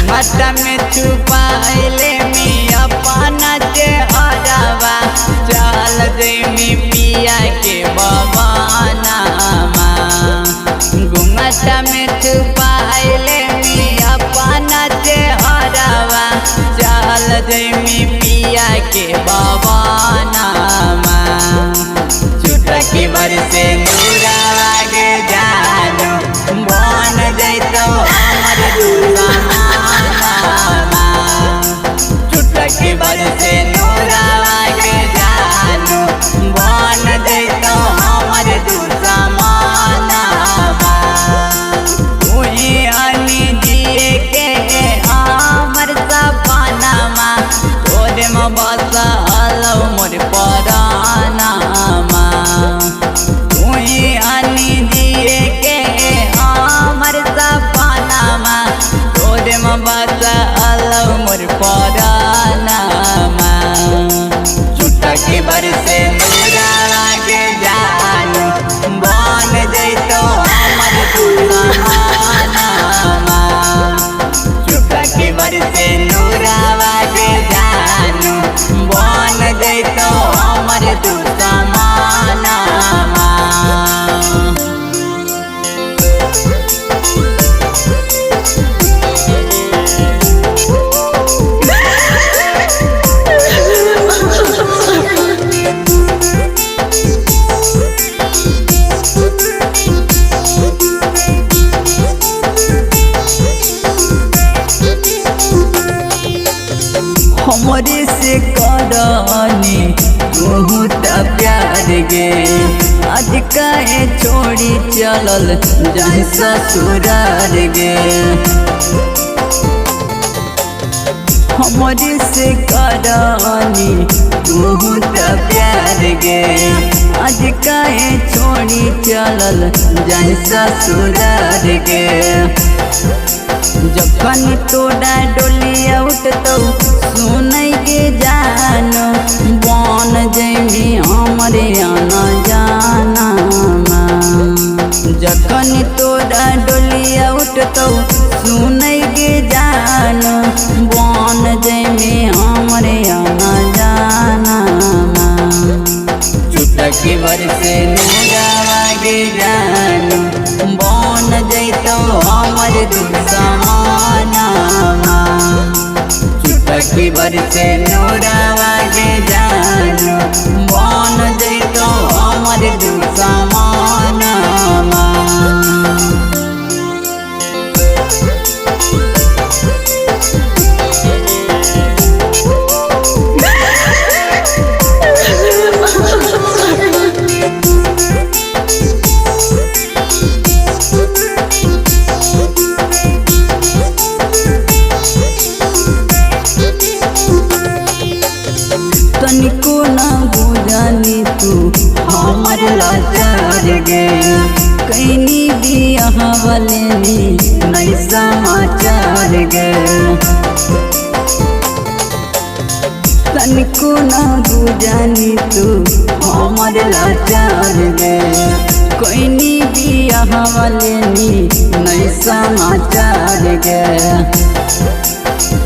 घुंघट में छुपाइले में अपना चेहरावा चल जइमी पिया के बवानामा। घुंघट में छुपाइले में अपना चेहरावा चल जइमी पिया के बवानामा। चुटकी भर से नूरावा के जानो बन जइतो हमर दुश्मनामा। चुटकी भर से नूरावा के जानो बन जइतो हमर दुश्मनामा। तुही अनी जिए के हमर सपनामा तोरे में बसल मोर परानामा। तुही अनी जिए के हमर सपनामा तोरे में बसल मोर परानामा। चुटकी भर से नूरावा के जानो बन जइतो हमर दुश्मनामा। चुटकी भर से नूरावा के जानो बन जइतो हमर दुश्मनामा। हमरे से करनी बहुत प्यार गे आज काहे छोड़ी चलल जाहि ससुरार गे। हमरे से करनी बहुत प्यार गे आज काहे छोड़ी चलल जाहि ससुरार गे। जखन तोड़ा डोलिया उठतौ सुनै के जानो बन जइमी हमरे आना जानामा। जखन तोड़ा डोलिया उठतौ सुनै के जानो बन जइमी हमरे आना जानामा। चुटकी भर से नूरावा के जानो बन जइतो हमर दुश्मनामा। चुटकी भर से नूरावा के जानो बन जइतो हमर दुश्मनामा। तनिको न बुझानी तू हमर लाचार गे कैनी बियाह वाले नहीं समाचार गे। तनिको न बुझानी तू हमर लाचार गे कैनी बियाह वाले नहीं समाचार गे।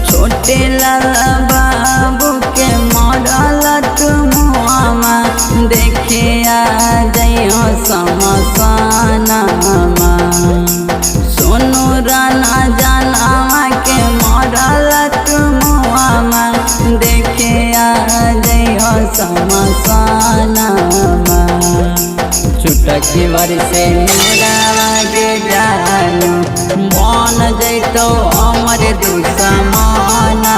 छोटे लाला बाबू के मरल तुमुआमा देखे आ जइहो समसानामा। सोनू राना जानामा के मरल तुमुआमा देखे आ जइहो समसानामा। चुटकी भर से नूरावा के जानो बन जइतो हमर दुश्मनामा।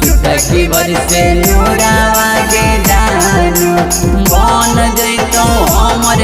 चुटकी भर से नूरावा के जानो बन जइतो हमर